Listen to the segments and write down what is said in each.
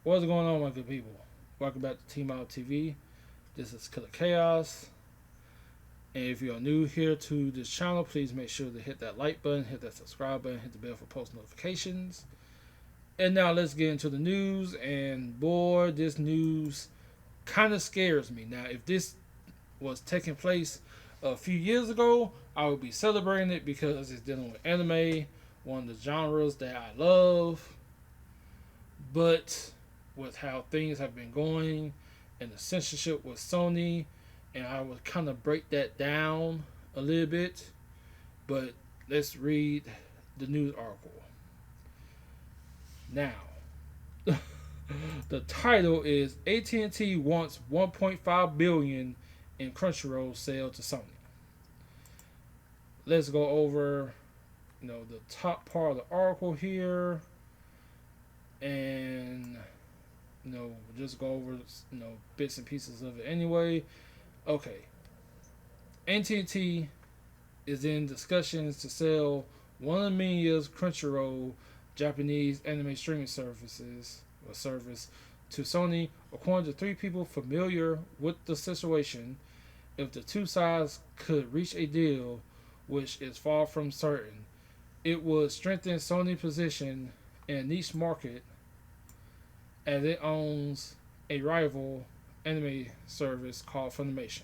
What's going on, my good people? Welcome back to Team Out TV. This is Killer Chaos. And if you are new here to this channel, please make sure to hit that like button, hit that subscribe button, hit the bell for post notifications. And now let's get into the news. And boy, this news kind of scares me. Now, if this was taking place a few years ago, I would be celebrating it because it's dealing with anime, one of the genres that I love. But with how things have been going and the censorship with Sony, and I would kind of break that down a little bit. But let's read the news article. Now, the title is AT&T wants 1.5 billion in Crunchyroll sale to Sony. Let's go over, the top part of the article here, and just go over bits and pieces of it anyway. Okay, AT&T is in discussions to sell one of Media's Crunchyroll Japanese anime streaming service to Sony, according to three people familiar with the situation. If the two sides could reach a deal, which is far from certain, it would strengthen Sony's position in a niche market as it owns a rival anime service called Funimation.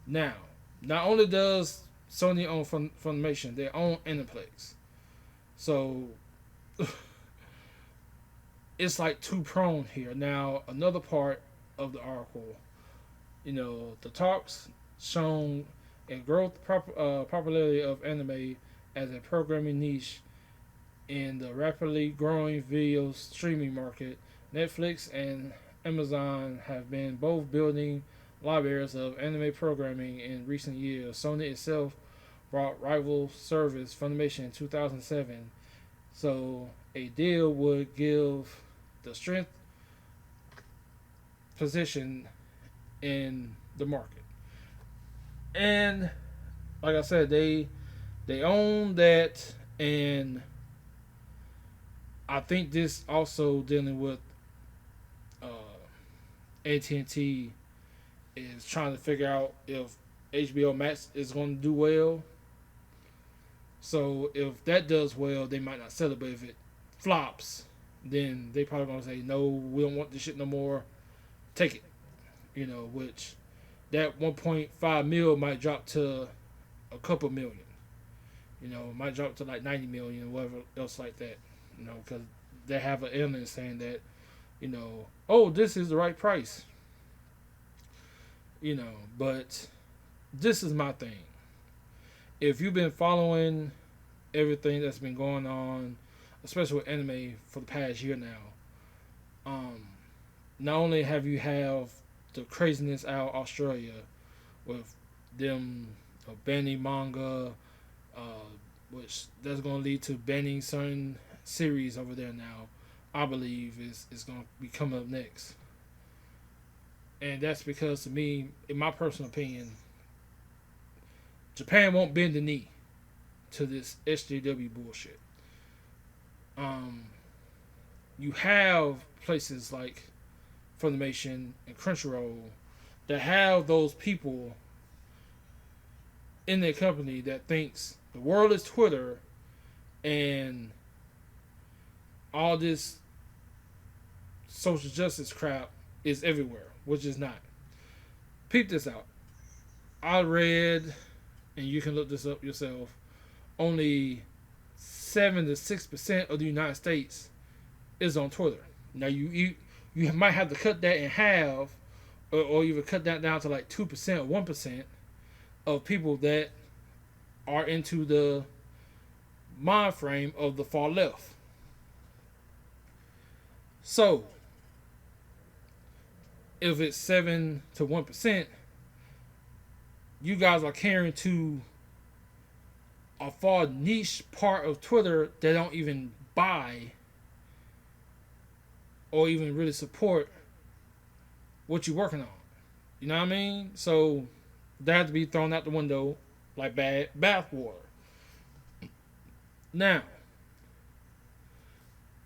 Now, not only does Sony own Funimation, they own Aniplex. So, it's like two-pronged here. Now, another part of the article, the talks shown in growth popularity of anime as a programming niche in the rapidly growing video streaming market. Netflix and Amazon have been both building libraries of anime programming in recent years. Sony itself brought rival service Funimation in 2007, so a deal would give the strength position in the market. And like I said, they own that, and I think this also dealing with AT&T is trying to figure out if HBO Max is going to do well. So if that does well, they might not sell it. But if it flops, then they probably going to say, no, we don't want this shit no more. Take it. Which that 1.5 mil might drop to a couple million. It might drop to like 90 million or whatever else like that. Because they have an element saying that, oh, this is the right price. But this is my thing. If you've been following everything that's been going on, especially with anime for the past year now, not only have you have the craziness out of Australia with them banning manga, which that's going to lead to banning certain series over there now, I believe is going to be coming up next. And that's because, to me, in my personal opinion, Japan won't bend the knee to this SJW bullshit. You have places like Funimation and Crunchyroll that have those people in their company that thinks the world is Twitter and all this social justice crap is everywhere, which is not. Peep this out. I read, and you can look this up yourself, only 7 to 6% of the United States is on Twitter. Now you might have to cut that in half, or even cut that down to like 2% or 1% of people that are into the mind frame of the far left. So, if it's 7 to 1%, you guys are catering to a far niche part of Twitter that don't even buy or even really support what you're working on. You know what I mean? So that has to be thrown out the window like bad bathwater. Now,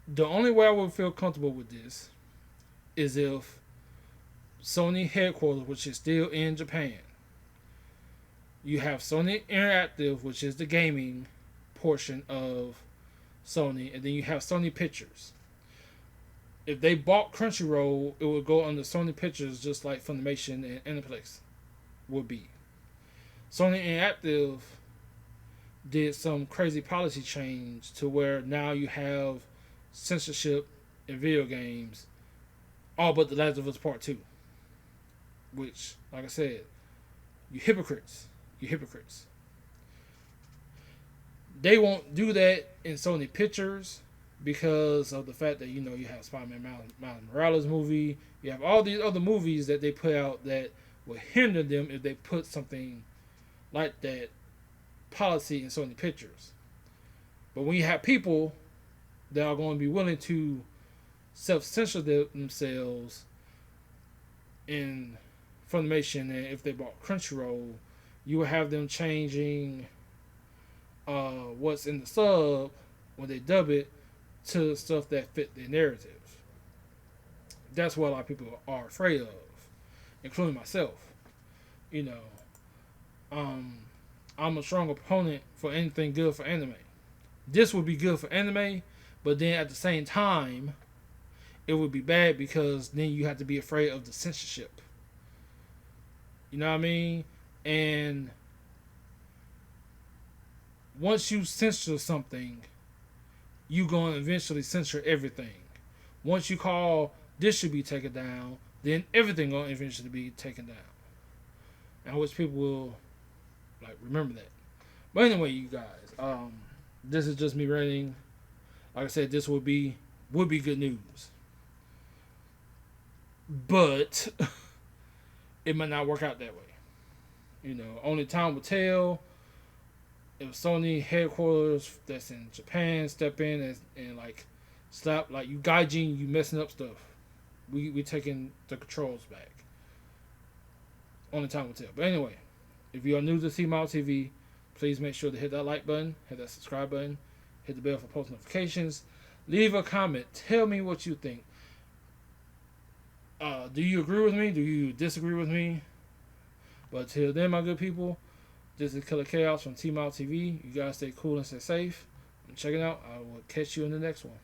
the only way I would feel comfortable with this is if Sony headquarters, which is still in Japan, you have Sony Interactive, which is the gaming portion of Sony, and then you have Sony Pictures. If they bought Crunchyroll, it would go under Sony Pictures, just like Funimation and Aniplex would be. Sony Interactive did some crazy policy change to where now you have censorship in video games, all but The Last of Us Part 2. Which, like I said, you hypocrites. You hypocrites. They won't do that in Sony Pictures because of the fact that, you have Spider-Man Miles Morales movie. You have all these other movies that they put out that will hinder them if they put something like that policy in Sony Pictures. But when you have people that are going to be willing to self-censor themselves in Funimation, and if they bought Crunchyroll, you will have them changing what's in the sub when they dub it to stuff that fit their narrative. That's what a lot of people are afraid of, including myself. I'm a strong opponent for anything good for anime. This would be good for anime, but then at the same time, it would be bad because then you have to be afraid of the censorship. You know what I mean? And once you censor something, you're going to eventually censor everything. Once you call this should be taken down, then everything going to eventually be taken down. And I wish people will remember that. But anyway, you guys, this is just me ranting. Like I said, this would be good news, but it might not work out that way. Only time will tell. If Sony headquarters that's in Japan step in and stop, you gaijin, you messing up stuff. We taking the controls back. Only time will tell. But anyway, if you are new to T-Mile TV, please make sure to hit that like button, hit that subscribe button, hit the bell for post notifications. Leave a comment. Tell me what you think. Do you agree with me? Do you disagree with me? But till then, my good people, this is Killer Chaos from T-Mile TV. You guys stay cool and stay safe. And check it out. I will catch you in the next one.